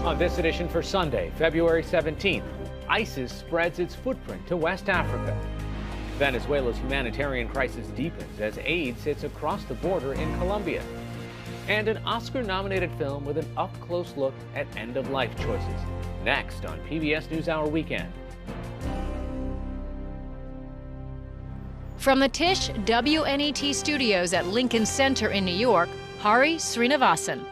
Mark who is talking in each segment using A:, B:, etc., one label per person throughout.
A: On this edition for Sunday, February 17th, ISIS spreads its footprint to West Africa. Venezuela's humanitarian crisis deepens as aid sits across the border in Colombia. And an Oscar-nominated film with an up-close look at end-of-life choices. Next on PBS NewsHour Weekend.
B: From the Tisch WNET studios at Lincoln Center in New York, Hari Sreenivasan.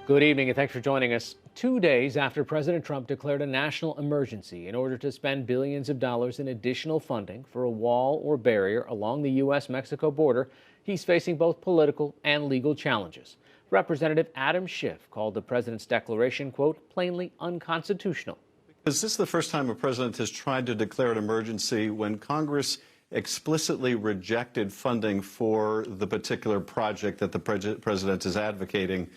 A: Good evening and thanks for joining us. 2 days after President Trump declared a national emergency in order to spend billions of dollars in additional funding for a wall or barrier along the U.S.-Mexico border, he's facing both political and legal challenges. Representative Adam Schiff called the president's declaration, quote, plainly unconstitutional.
C: Is this the first time a president has tried to declare an emergency when Congress explicitly rejected funding for the particular project that the president is advocating?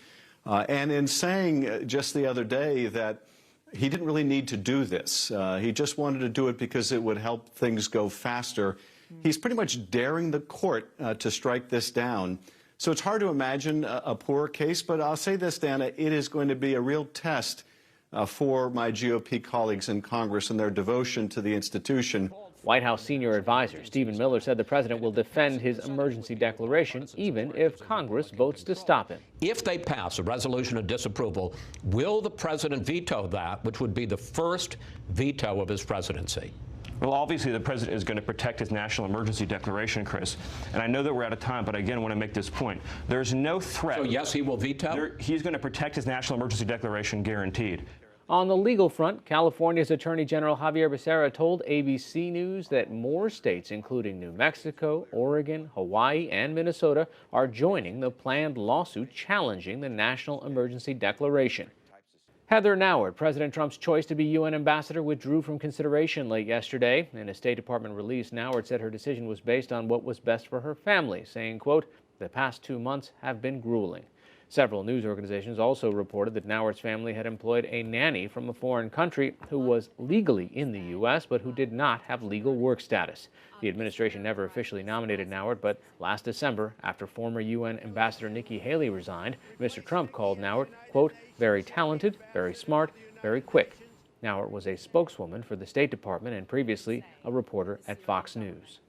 C: And in saying just the other day that he didn't really need to do this, he just wanted to do it because it would help things go faster, he's pretty much daring the court to strike this down. So it's hard to imagine a poor case, but I'll say this, Dana, it is going to be a real test for my GOP colleagues in Congress and their devotion to the institution.
A: White House senior advisor Stephen Miller said the president will defend his emergency declaration even if Congress votes to stop him.
D: If they pass a resolution of disapproval, will the president veto that, which would be the first veto of his presidency?
E: Well, obviously, the president is going to protect his national emergency declaration, Chris. And I know that we're out of time, but again, I want to make this point. There's no threat.
D: So, yes, he will veto?
E: He's going to protect his national emergency declaration, guaranteed.
A: On the legal front, California's Attorney General Javier Becerra told ABC News that more states, including New Mexico, Oregon, Hawaii, and Minnesota, are joining the planned lawsuit challenging the national emergency declaration. Heather Nauert, President Trump's choice to be UN ambassador, withdrew from consideration late yesterday. In a State Department release, Nauert said her decision was based on what was best for her family, saying, quote, the past 2 months have been grueling. Several news organizations also reported that Nauert's family had employed a nanny from a foreign country who was legally in the U.S. but who did not have legal work status. The administration never officially nominated Nauert, but last December, after former UN Ambassador Nikki Haley resigned, Mr. Trump called Nauert, quote, very talented, very smart, very quick. Nauert was a spokeswoman for the State Department and previously a reporter at Fox News.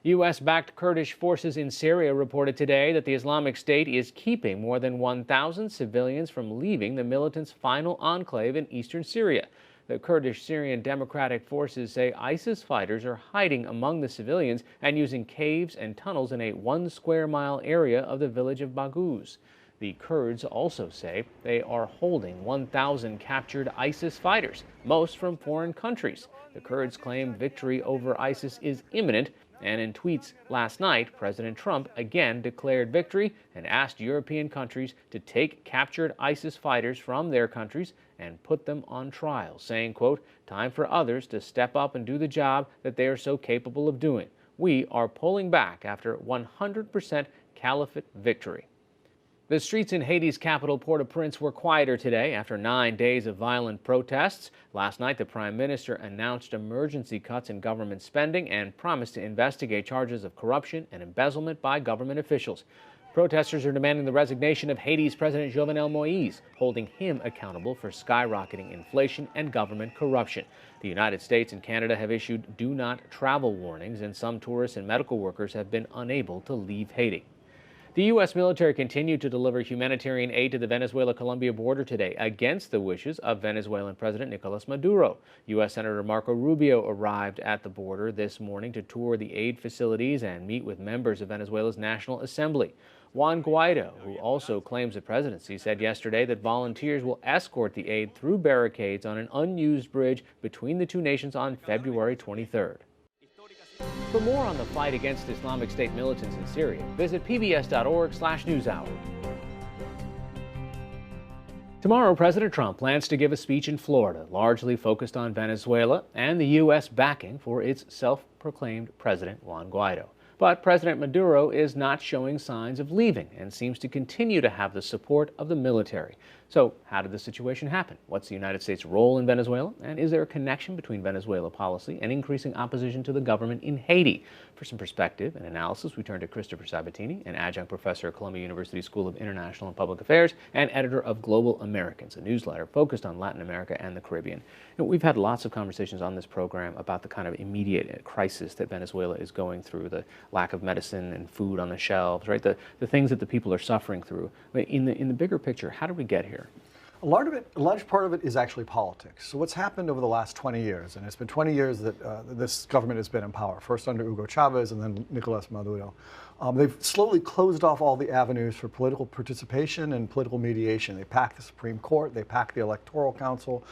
A: U.S.-backed Kurdish forces in Syria reported today that the Islamic State is keeping more than 1,000 civilians from leaving the militants' final enclave in eastern Syria. The Kurdish Syrian Democratic Forces say ISIS fighters are hiding among the civilians and using caves and tunnels in a 1 square mile area of the village of Baghouz. The Kurds also say they are holding 1,000 captured ISIS fighters, most from foreign countries. The Kurds claim victory over ISIS is imminent. And in tweets last night, President Trump again declared victory and asked European countries to take captured ISIS fighters from their countries and put them on trial, saying, quote, time for others to step up and do the job that they are so capable of doing. We are pulling back after 100% caliphate victory. The streets in Haiti's capital, Port-au-Prince, were quieter today after 9 days of violent protests. Last night, the prime minister announced emergency cuts in government spending and promised to investigate charges of corruption and embezzlement by government officials. Protesters are demanding the resignation of Haiti's President Jovenel Moïse, holding him accountable for skyrocketing inflation and government corruption. The United States and Canada have issued do not travel warnings, and some tourists and medical workers have been unable to leave Haiti. The U.S. military continued to deliver humanitarian aid to the Venezuela-Colombia border today against the wishes of Venezuelan President Nicolas Maduro. U.S. Senator Marco Rubio arrived at the border this morning to tour the aid facilities and meet with members of Venezuela's National Assembly. Juan Guaido, who also claims the presidency, said yesterday that volunteers will escort the aid through barricades on an unused bridge between the two nations on February 23rd. For more on the fight against Islamic State militants in Syria, visit pbs.org/newshour. Tomorrow, President Trump plans to give a speech in Florida, largely focused on Venezuela and the U.S. backing for its self-proclaimed president, Juan Guaido. But President Maduro is not showing signs of leaving and seems to continue to have the support of the military. So how did the situation happen? What's the United States' role in Venezuela? And is there a connection between Venezuela policy and increasing opposition to the government in Haiti? For some perspective and analysis, we turn to Christopher Sabatini, an adjunct professor at Columbia University School of International and Public Affairs and editor of Global Americans, a newsletter focused on Latin America and the Caribbean. We've had lots of conversations on this program about the kind of immediate crisis that Venezuela is going through, the lack of medicine and food on the shelves, right? The things that the people are suffering through. In the bigger picture, how did we get here?
F: A large part of it is actually politics. So what's happened over the last 20 years, and it's been 20 years that this government has been in power, first under Hugo Chavez and then Nicolas Maduro. They've slowly closed off all the avenues for political participation and political mediation. They packed the Supreme Court, they packed the Electoral Council,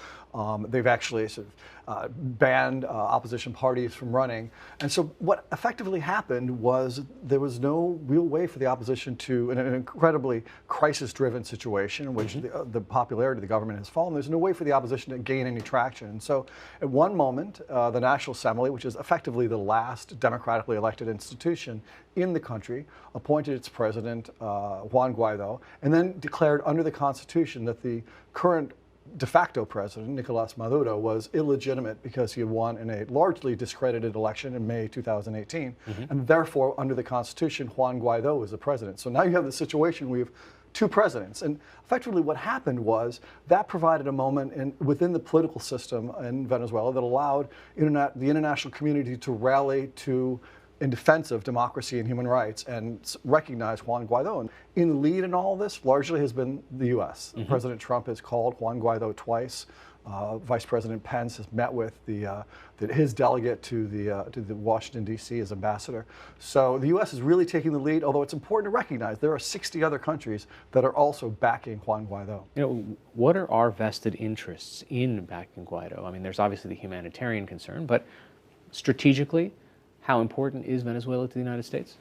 F: they've actually sort of banned opposition parties from running. And so what effectively happened was there was no real way for the opposition to, in an incredibly crisis-driven situation in which the popularity of the government has fallen, there's no way for the opposition to gain any traction. And so at one moment, the National Assembly, which is effectively the last democratically elected institution in the country, appointed its president, Juan Guaido, and then declared under the Constitution that the current de facto president, Nicolas Maduro, was illegitimate because he had won in a largely discredited election in May 2018. And therefore, under the Constitution, Juan Guaido was the president. So now you have the situation where you have two presidents. And effectively what happened was that provided a moment within the political system in Venezuela that allowed the international community to rally in defense of democracy and human rights and recognize Juan Guaido. And in the lead in all of this largely has been the U.S. President Trump has called Juan Guaido twice. Vice President Pence has met with his delegate to the Washington, D.C. as ambassador. So the U.S. is really taking the lead, although it's important to recognize there are 60 other countries that are also backing Juan Guaido.
A: What are our vested interests in backing Guaido? I mean, there's obviously the humanitarian concern, but strategically, how important is Venezuela to the United States?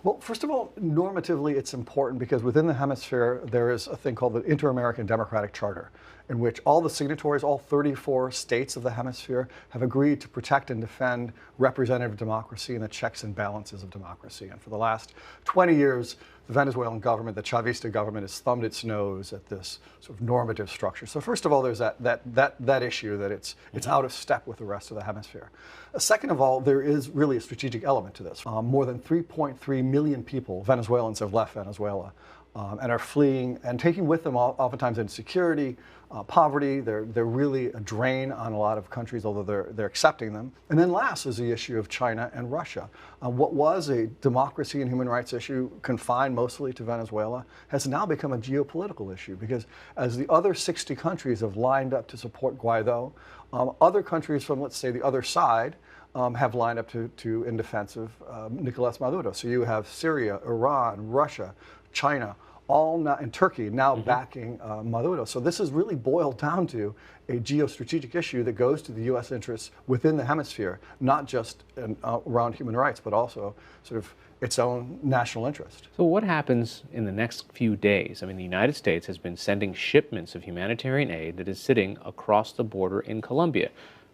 F: Well, first of all, normatively, it's important because within the hemisphere, there is a thing called the Inter-American Democratic Charter, in which all the signatories, all 34 states of the hemisphere, have agreed to protect and defend representative democracy and the checks and balances of democracy. And for the last 20 years, the Venezuelan government, the Chavista government, has thumbed its nose at this sort of normative structure. So first of all, there's that issue that it's out of step with the rest of the hemisphere. Second of all, there is really a strategic element to this. More than 3.3 million people, Venezuelans, have left Venezuela and are fleeing and taking with them oftentimes insecurity, poverty. They're really a drain on a lot of countries, although they're accepting them. And then last is the issue of China and Russia. What was a democracy and human rights issue confined mostly to Venezuela has now become a geopolitical issue because as the other 60 countries have lined up to support Guaido, other countries from, let's say, the other side have lined up in defense of Nicolas Maduro. So you have Syria, Iran, Russia, China, and Turkey now backing Maduro. So this is really boiled down to a geostrategic issue that goes to the U.S. interests within the hemisphere, not just around human rights, but also sort of its own national interest.
A: So what happens in the next few days? I mean, the United States has been sending shipments of humanitarian aid that is sitting across the border in Colombia.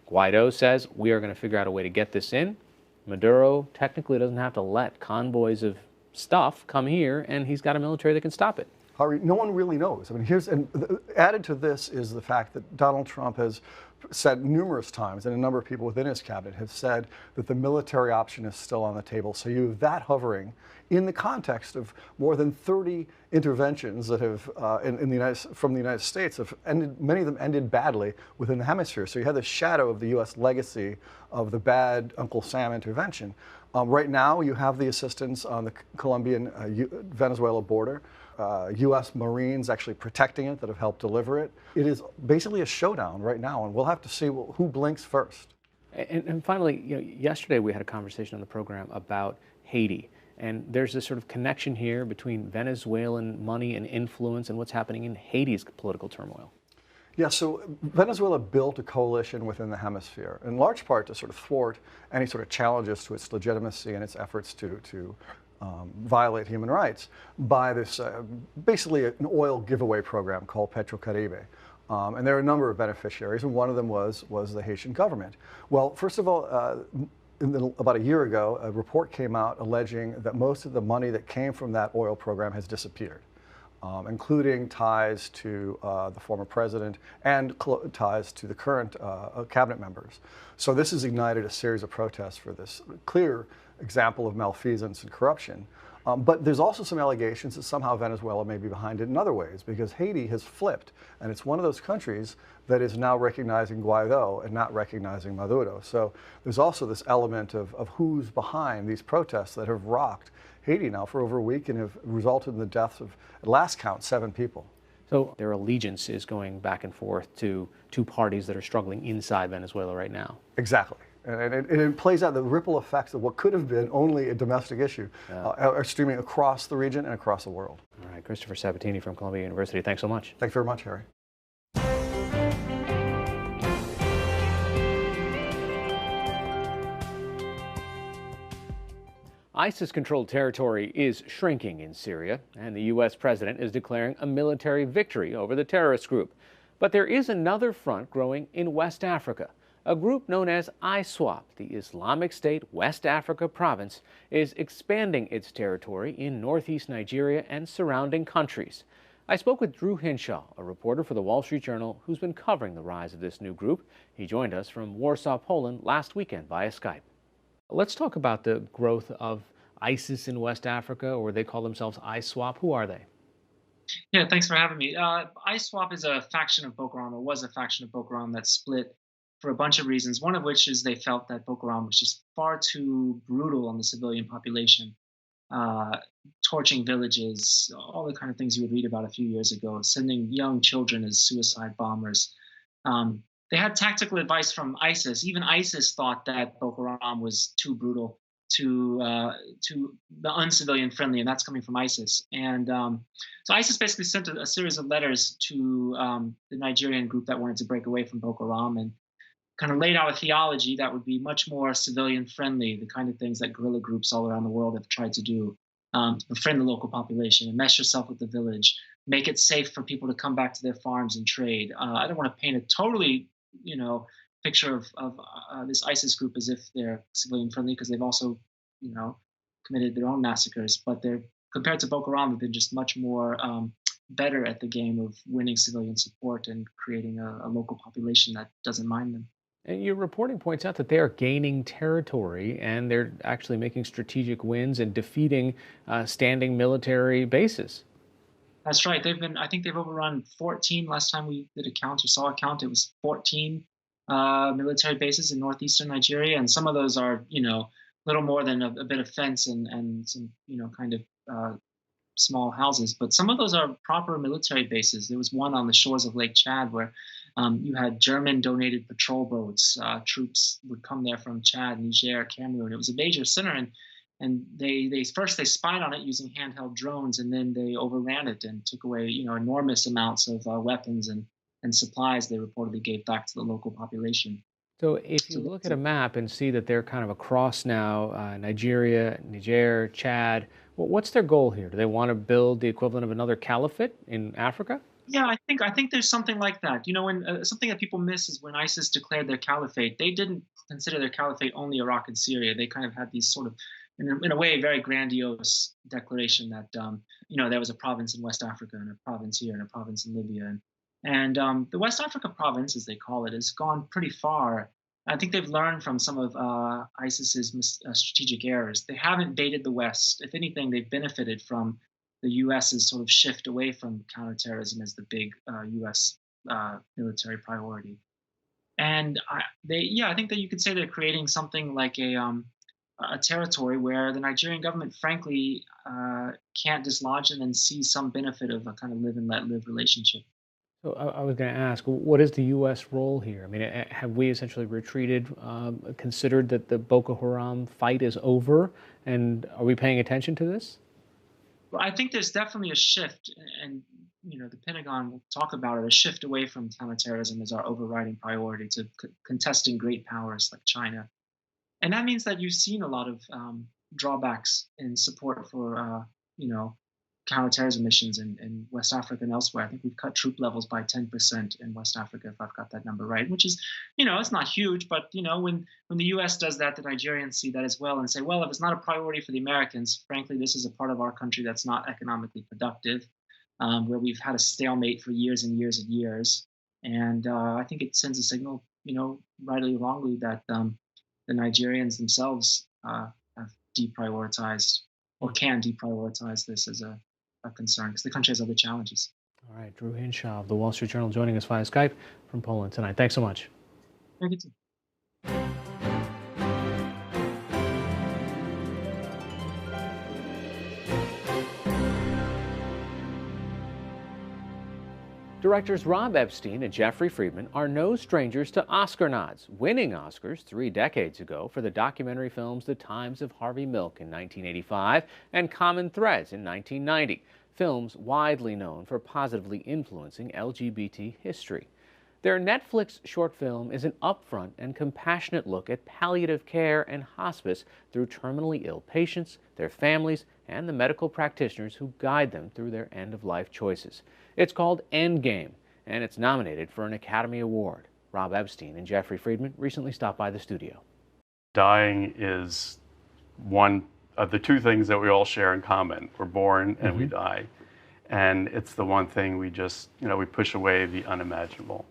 A: Guaido says, we are going to figure out a way to get this in. Maduro technically doesn't have to let convoys of stuff come here, and he's got a military that can stop it.
F: Hari, no one really knows. I mean, added to this is the fact that Donald Trump has said numerous times, and a number of people within his cabinet have said that the military option is still on the table. So you have that hovering in the context of more than 30 interventions that have, from the United States, have ended. Many of them ended badly within the hemisphere. So you have the shadow of the U.S. legacy of the bad Uncle Sam intervention. Right now, you have the assistance on the Colombian-Venezuela border. U.S. Marines actually protecting it that have helped deliver it. It is basically a showdown right now, and we'll have to see who blinks first.
A: And finally, yesterday we had a conversation on the program about Haiti. And there's this sort of connection here between Venezuelan money and influence and what's happening in Haiti's political turmoil.
F: Yeah, so Venezuela built a coalition within the hemisphere, in large part to sort of thwart any sort of challenges to its legitimacy and its efforts to violate human rights by this basically an oil giveaway program called Petrocaribe. And there are a number of beneficiaries, and one of them was the Haitian government. Well, first of all, about a year ago, a report came out alleging that most of the money that came from that oil program has disappeared, including ties to the former president and ties to the current cabinet members. So this has ignited a series of protests for this clear example of malfeasance and corruption. But there's also some allegations that somehow Venezuela may be behind it in other ways, because Haiti has flipped, and it's one of those countries that is now recognizing Guaido and not recognizing Maduro. So there's also this element of who's behind these protests that have rocked Haiti now for over a week and have resulted in the deaths of, at last count, 7 people.
A: So their allegiance is going back and forth to two parties that are struggling inside Venezuela right now.
F: Exactly. And it plays out the ripple effects of what could have been only a domestic issue are streaming across the region and across the world.
A: All right, Christopher Sabatini from Columbia University, thanks so much.
F: Thanks very much, Harry.
A: ISIS-controlled territory is shrinking in Syria, and the U.S. president is declaring a military victory over the terrorist group. But there is another front growing in West Africa. A group known as ISWAP, the Islamic State West Africa province, is expanding its territory in northeast Nigeria and surrounding countries. I spoke with Drew Hinshaw, a reporter for the Wall Street Journal, who's been covering the rise of this new group. He joined us from Warsaw, Poland last weekend via Skype. Let's talk about the growth of ISIS in West Africa, or they call themselves ISWAP. Who are they?
G: Yeah, thanks for having me. ISWAP is a faction of Boko Haram, or was a faction of Boko Haram that split for a bunch of reasons. One of which is they felt that Boko Haram was just far too brutal on the civilian population, torching villages, all the kind of things you would read about a few years ago, sending young children as suicide bombers. They had tactical advice from ISIS. Even ISIS thought that Boko Haram was too brutal, to the uncivilian friendly, and that's coming from ISIS. And so ISIS basically sent a series of letters to the Nigerian group that wanted to break away from Boko Haram, and kind of laid out a theology that would be much more civilian friendly, the kind of things that guerrilla groups all around the world have tried to do. Befriend the local population, enmesh yourself with the village, make it safe for people to come back to their farms and trade. I don't want to paint a totally, picture of this ISIS group as if they're civilian friendly, because they've also, committed their own massacres. But they're, compared to Boko Haram, have been just much more better at the game of winning civilian support and creating a local population that doesn't mind them.
A: And your reporting points out that they are gaining territory and they're actually making strategic wins and defeating standing military bases.
G: That's right. I think they've overrun 14. Last time we did a count or saw a count, it was 14 military bases in northeastern Nigeria. And some of those are, little more than a bit of fence and some, kind of small houses. But some of those are proper military bases. There was one on the shores of Lake Chad where you had German-donated patrol boats. Troops would come there from Chad, Niger, Cameroon. It was a major center, and they first spied on it using handheld drones, and then they overran it and took away enormous amounts of weapons and supplies they reportedly gave back to the local population.
A: So if you look at a map and see that they're kind of across now, Nigeria, Niger, Chad, what's their goal here? Do they want to build the equivalent of another caliphate in Africa?
G: Yeah, I think there's something like that. When something that people miss is when ISIS declared their caliphate, they didn't consider their caliphate only Iraq and Syria. They kind of had these sort of, in a way, very grandiose declaration that there was a province in West Africa and a province here and a province in Libya, and the West Africa province, as they call it, has gone pretty far. I think they've learned from some of ISIS's strategic errors. They haven't baited the West. If anything, they've benefited from the U.S.'s sort of shift away from counterterrorism as the big U.S. Military priority. And I think that you could say they're creating something like a territory where the Nigerian government, frankly, can't dislodge them and see some benefit of a kind of live and let live relationship.
A: So I was going to ask, what is the U.S. role here? I mean, have we essentially retreated, considered that the Boko Haram fight is over, and are we paying attention to this?
G: Well, I think there's definitely a shift, and the Pentagon will talk about it, a shift away from counterterrorism as our overriding priority to contesting great powers like China. And that means that you've seen a lot of drawbacks in support for, counterterrorism missions in West Africa and elsewhere. I think we've cut troop levels by 10% in West Africa, if I've got that number right, which is, it's not huge, but, when the U.S. does that, the Nigerians see that as well and say, well, if it's not a priority for the Americans, frankly, this is a part of our country that's not economically productive, where we've had a stalemate for years and years and years. And I think it sends a signal, rightly or wrongly, that the Nigerians themselves have deprioritized or can deprioritize this as a concern because the country has other challenges.
A: All right, Drew Hinshaw of the Wall Street Journal joining us via Skype from Poland tonight. Thanks so much.
G: Thank you, too.
A: Directors Rob Epstein and Jeffrey Friedman are no strangers to Oscar nods, winning Oscars 3 decades ago for the documentary films The Times of Harvey Milk in 1985 and Common Threads in 1990, films widely known for positively influencing LGBT history. Their Netflix short film is an upfront and compassionate look at palliative care and hospice through terminally ill patients, their families, and the medical practitioners who guide them through their end-of-life choices. It's called Endgame, and it's nominated for an Academy Award. Rob Epstein and Jeffrey Friedman recently stopped by the studio.
H: Dying is one of the 2 things that we all share in common. We're born and we die. And it's the one thing we just, we push away the unimaginable.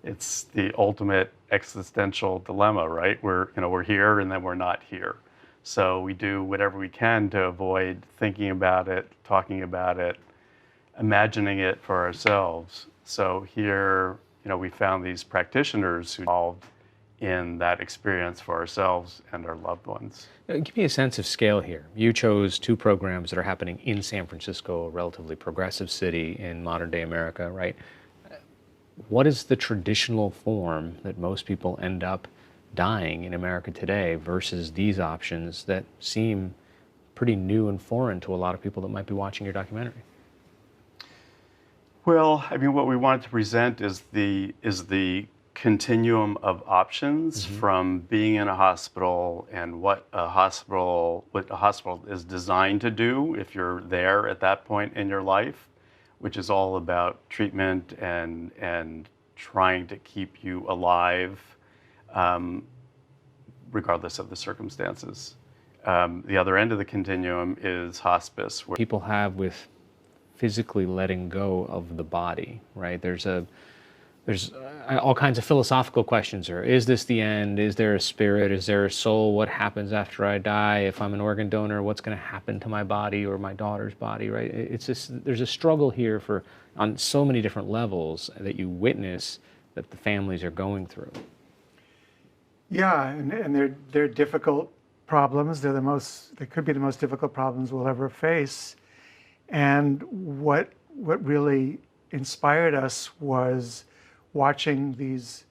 H: It's the ultimate existential dilemma, right? We're here and then we're not here. So we do whatever we can to avoid thinking about it, talking about it, imagining it for ourselves. So here, we found these practitioners who involved in that experience for ourselves and our loved ones.
A: Give me a sense of scale here. You chose 2 programs that are happening in San Francisco, a relatively progressive city in modern day America, right? What is the traditional form that most people end up dying in America today versus these options that seem pretty new and foreign to a lot of people that might be watching your documentary?
H: Well, what we wanted to present is the continuum of options from being in a hospital and what a hospital is designed to do if you're there at that point in your life, which is all about treatment and trying to keep you alive, regardless of the circumstances. The other end of the continuum is hospice, where
A: people have with physically letting go of the body, right? There's all kinds of philosophical questions. Is this the end? Is there a spirit? Is there a soul? What happens after I die? If I'm an organ donor, what's going to happen to my body or my daughter's body, right? It's just, there's a struggle here on so many different levels that you witness that the families are going through.
I: Yeah, and they're difficult problems. They could be the most difficult problems we'll ever face. And what really inspired us was watching these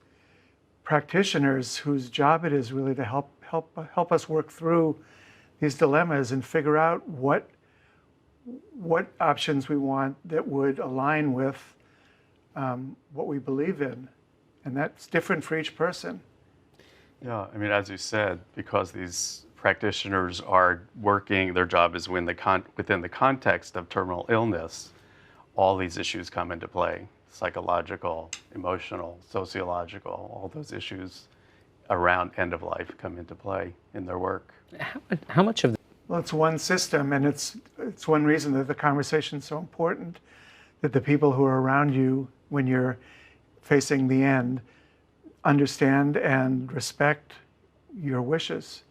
I: practitioners whose job it is really to help us work through these dilemmas and figure out what options we want that would align with what we believe in, and that's different for each person.
H: Yeah, as you said, because these practitioners are working, their job is within the context of terminal illness, all these issues come into play. Psychological, emotional, sociological, all those issues around end of life come into play in their work.
A: How much of
I: Well, it's one system, and it's one reason that the conversation is so important, that the people who are around you when you're facing the end understand and respect your wishes.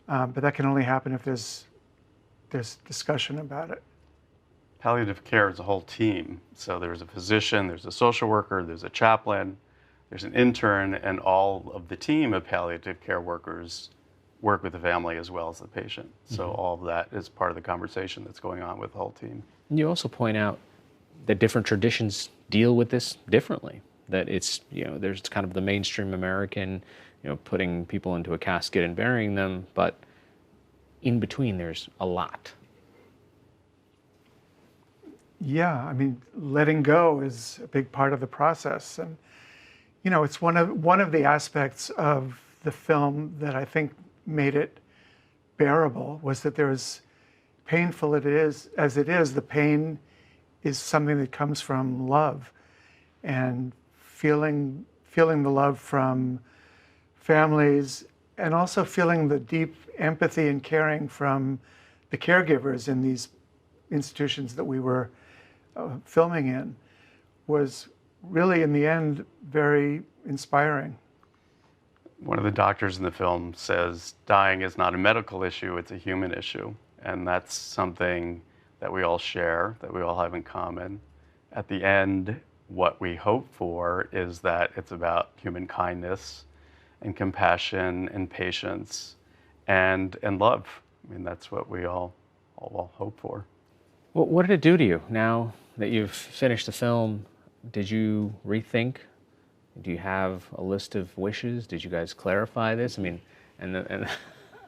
I: But that can only happen if there's discussion about it.
H: Palliative care is a whole team. So there's a physician, there's a social worker, there's a chaplain, there's an intern, and all of the team of palliative care workers work with the family as well as the patient. So all of that is part of the conversation that's going on with the whole team.
A: You also point out that different traditions deal with this differently. That it's, there's kind of the mainstream American, putting people into a casket and burying them, but in between there's a lot.
I: Yeah, letting go is a big part of the process, and it's one of the aspects of the film that I think made it bearable was that there's painful it is, the pain is something that comes from love, and feeling the love from families, and also feeling the deep empathy and caring from the caregivers in these institutions that we were filming in, was really, in the end, very inspiring.
H: One of the doctors in the film says dying is not a medical issue, it's a human issue. And that's something that we all share, that we all have in common. At the end, what we hope for is that it's about human kindness and compassion and patience and love. I mean, that's what we all hope for.
A: Well, what did it do to you now that you've finished the film? Did you rethink? Do you have a list of wishes? Did you guys clarify this? I mean, and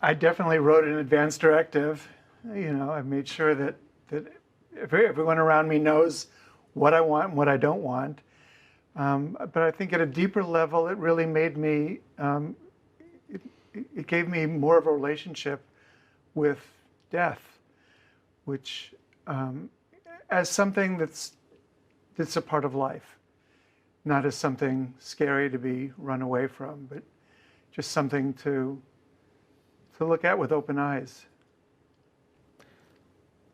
I: I definitely wrote an advance directive. You know, I made sure that everyone around me knows what I want and what I don't want. But I think at a deeper level, it really made me, it gave me more of a relationship with death, which as something that's a part of life, not as something scary to be run away from, but just something to look at with open eyes.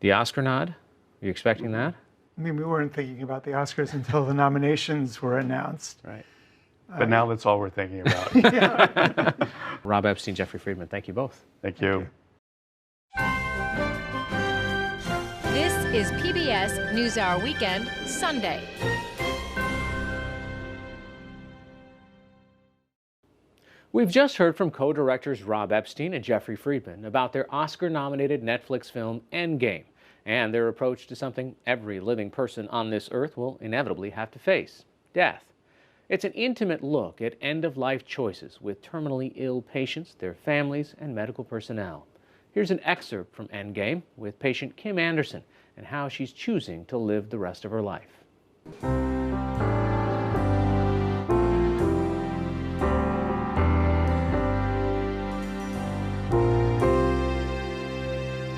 A: The Oscar nod, are you expecting that?
I: I mean, we weren't thinking about the Oscars until the nominations were announced.
A: Right.
H: But now that's all we're thinking about.
A: Rob Epstein, Jeffrey Friedman, thank you both.
H: Thank you.
B: This is PBS NewsHour Weekend, Sunday.
A: We've just heard from co-directors Rob Epstein and Jeffrey Friedman about their Oscar-nominated Netflix film Endgame and their approach to something every living person on this earth will inevitably have to face: death. It's an intimate look at end-of-life choices with terminally ill patients, their families, and medical personnel. Here's an excerpt from Endgame with patient Kim Anderson and how she's choosing to live the rest of her life.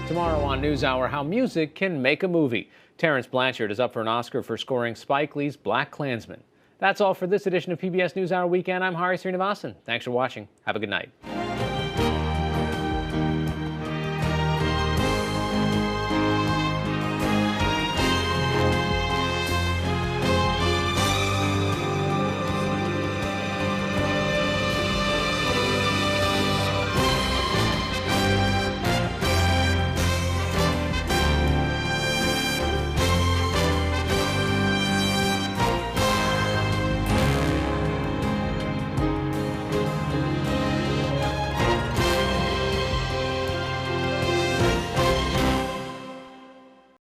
A: Tomorrow on NewsHour, how music can make a movie. Terrence Blanchard is up for an Oscar for scoring Spike Lee's BlacKkKlansman. That's all for this edition of PBS NewsHour Weekend. I'm Sreenivasan. Thanks for watching. Have a good night.